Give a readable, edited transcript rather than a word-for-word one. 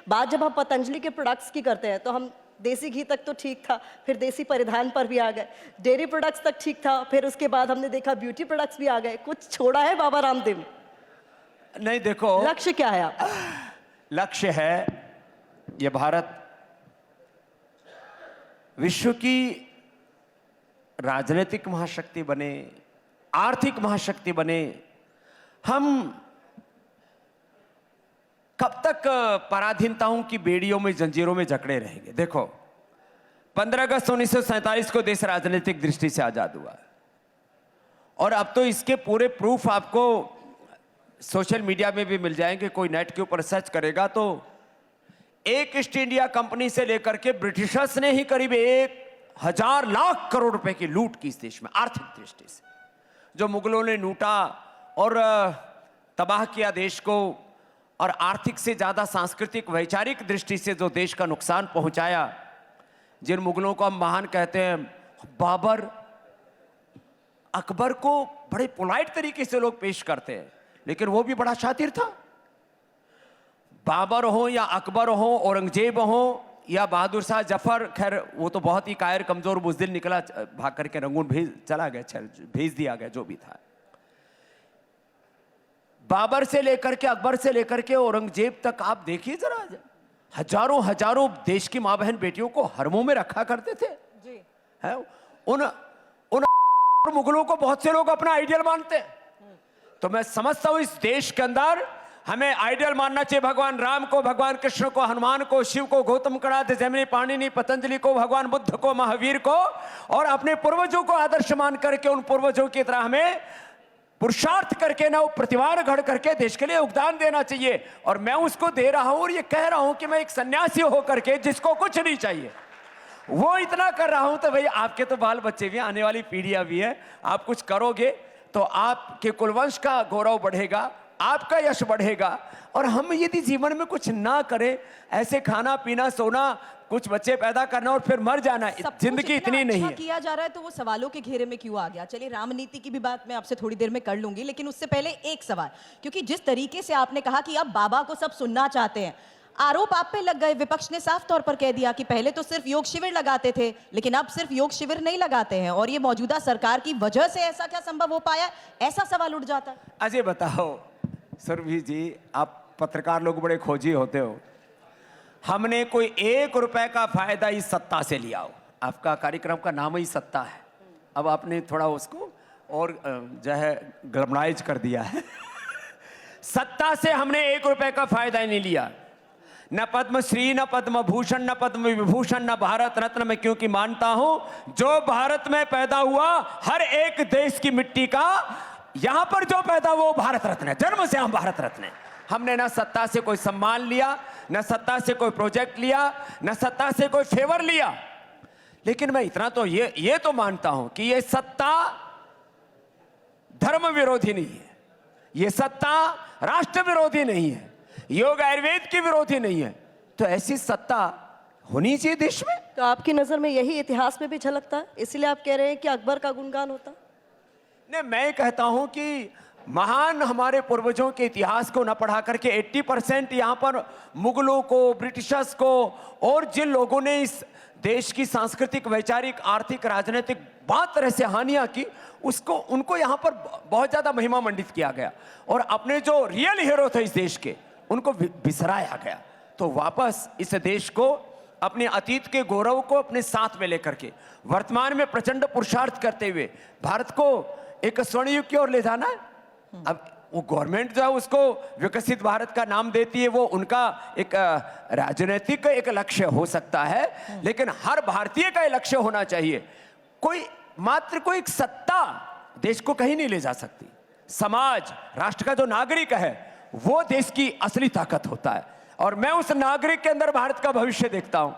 बात जब हम पतंजलि के प्रोडक्ट्स की करते हैं तो हम देसी घी तक तो ठीक था, फिर देसी परिधान पर भी आ गए, डेयरी प्रोडक्ट्स तक ठीक था, फिर उसके बाद हमने देखा ब्यूटी प्रोडक्ट्स भी आ गए। कुछ छोड़ा है बाबा रामदेव? नहीं, देखो लक्ष्य क्या है आपका? लक्ष्य है ये भारत विश्व की राजनीतिक महाशक्ति बने, आर्थिक महाशक्ति बने। हम कब तक पराधीनताओं की बेड़ियों में, जंजीरों में जकड़े रहेंगे? देखो, 15 अगस्त 1947 को देश राजनीतिक दृष्टि से आजाद हुआ और अब तो इसके पूरे प्रूफ आपको सोशल मीडिया में भी मिल जाएंगे। कोई नेट के ऊपर सर्च करेगा तो एक ईस्ट इंडिया कंपनी से लेकर के ब्रिटिशर्स ने ही करीब 1,000 लाख करोड़ रुपए की लूट की इस देश में, आर्थिक दृष्टि से। जो मुगलों ने लूटा और तबाह किया देश को, और आर्थिक से ज्यादा सांस्कृतिक वैचारिक दृष्टि से जो देश का नुकसान पहुंचाया, जिन मुगलों को हम महान कहते हैं, बाबर, अकबर को बड़े पोलाइट तरीके से लोग पेश करते हैं, लेकिन वो भी बड़ा शातिर था। बाबर हो या अकबर हो, औरंगजेब हो या बहादुर शाह जफर, खैर वो तो बहुत ही कायर कमजोर बुजदिल निकला, भाग करके रंगून चला गया, भेज दिया गया, जो भी था। बाबर से लेकर के, अकबर से लेकर के औरंगजेब तक आप देखिए जरा, हजारों हजारों देश की मां बहन बेटियों को हरमों में रखा करते थे जी। है उन मुगलों को बहुत से लोग अपना आइडियल मानते हैं। तो मैं समझता हूं इस देश के अंदर हमें आइडियल मानना चाहिए भगवान राम को, भगवान कृष्ण को, हनुमान को, शिव को, गौतम कणाद, जैमिनी, पाणिनि, पतंजलि को, भगवान बुद्ध को, महावीर को, और अपने पूर्वजों को आदर्श मान करके उन पूर्वजों की तरह हमें पुरुषार्थ करके ना, प्रतिभान गढ़ करके देश के लिए योगदान देना चाहिए। और मैं उसको दे रहा हूं और ये कह रहा हूं कि मैं एक सन्यासी होकर के, जिसको कुछ नहीं चाहिए, वो इतना कर रहा हूं। तो भाई आपके तो बाल बच्चे भी, आने वाली पीढ़ियां भी है, आप कुछ करोगे तो आपके कुलवंश का गौरव बढ़ेगा, आपका यश बढ़ेगा। और हम यदि जीवन में कुछ ना करें, ऐसे खाना पीना सोना, कुछ बच्चे पैदा करना और फिर मर जाना, जिंदगी इतनी नहीं है। किया जा रहा है तो वो सवालों के घेरे में क्यों आ गया? चलिए, रामनीति की भी बात मैं आपसे थोड़ी देर में कर लूंगी, लेकिन उससे पहले एक सवाल, क्योंकि जिस तरीके से आपने कहा कि अब बाबा को सब सुनना चाहते हैं, आरोप आप पे लग गए। विपक्ष ने साफ तौर पर कह दिया कि पहले तो सिर्फ योग शिविर लगाते थे, लेकिन अब सिर्फ योग शिविर नहीं लगाते हैं, और ये मौजूदा सरकार की वजह से ऐसा क्या संभव हो पाया? ऐसा सवाल उठ जाता है। अजय बताओ सुरभि जी, आप पत्रकार लोग बड़े खोजी होते हो, हमने कोई 1 रुपए का फायदा इस सत्ता से लिया हो? आपका कार्यक्रम का नाम ही सत्ता है, अब आपने थोड़ा उसको और जो है ग्लैमराइज कर दिया है। सत्ता से हमने 1 रुपए का फायदा नहीं लिया, न पद्मश्री, न पद्म भूषण, न पद्म विभूषण, न भारत रत्न। मैं क्योंकि मानता हूं जो भारत में पैदा हुआ, हर एक देश की मिट्टी का यहां पर जो पैदा वो भारत रत्न है, जन्म से हम भारत रत्न है। हमने ना सत्ता से कोई सम्मान लिया, न सत्ता से कोई प्रोजेक्ट लिया, न सत्ता से कोई फेवर लिया। लेकिन मैं इतना तो ये तो मानता हूं कि ये सत्ता धर्म विरोधी नहीं है, ये सत्ता राष्ट्र विरोधी नहीं है, योग आयुर्वेद की विरोधी नहीं है। तो ऐसी सत्ता होनी चाहिए देश में। तो आपकी नजर में यही इतिहास में भी झलकता है, इसलिए आप कह रहे हैं कि अकबर का गुणगान होता? नहीं, मैं कहता हूं कि महान हमारे पूर्वजों के इतिहास को न पढ़ा करके 80% यहाँ पर मुगलों को, ब्रिटिशर्स को और जिन लोगों ने इस देश की सांस्कृतिक, वैचारिक, आर्थिक, राजनीतिक बहुत तरह से हानियां की, उसको उनको यहाँ पर बहुत ज्यादा महिमा मंडित किया गया और अपने जो रियल हीरो थे इस देश के, उनको बिसराया गया। तो वापस इस देश को, अपने अतीत के गौरव को अपने साथ में लेकर के वर्तमान में प्रचंड पुरुषार्थ करते हुए भारत को एक स्वर्ण युग की ओर ले जाना है। अब वो गवर्नमेंट जो है उसको विकसित भारत का नाम देती है, वो उनका एक राजनीतिक एक लक्ष्य हो सकता है, लेकिन हर भारतीय का लक्ष्य होना चाहिए। कोई एक सत्ता देश को कहीं नहीं ले जा सकती। समाज, राष्ट्र का जो नागरिक है वो देश की असली ताकत होता है, और मैं उस नागरिक के अंदर भारत का भविष्य देखता हूं।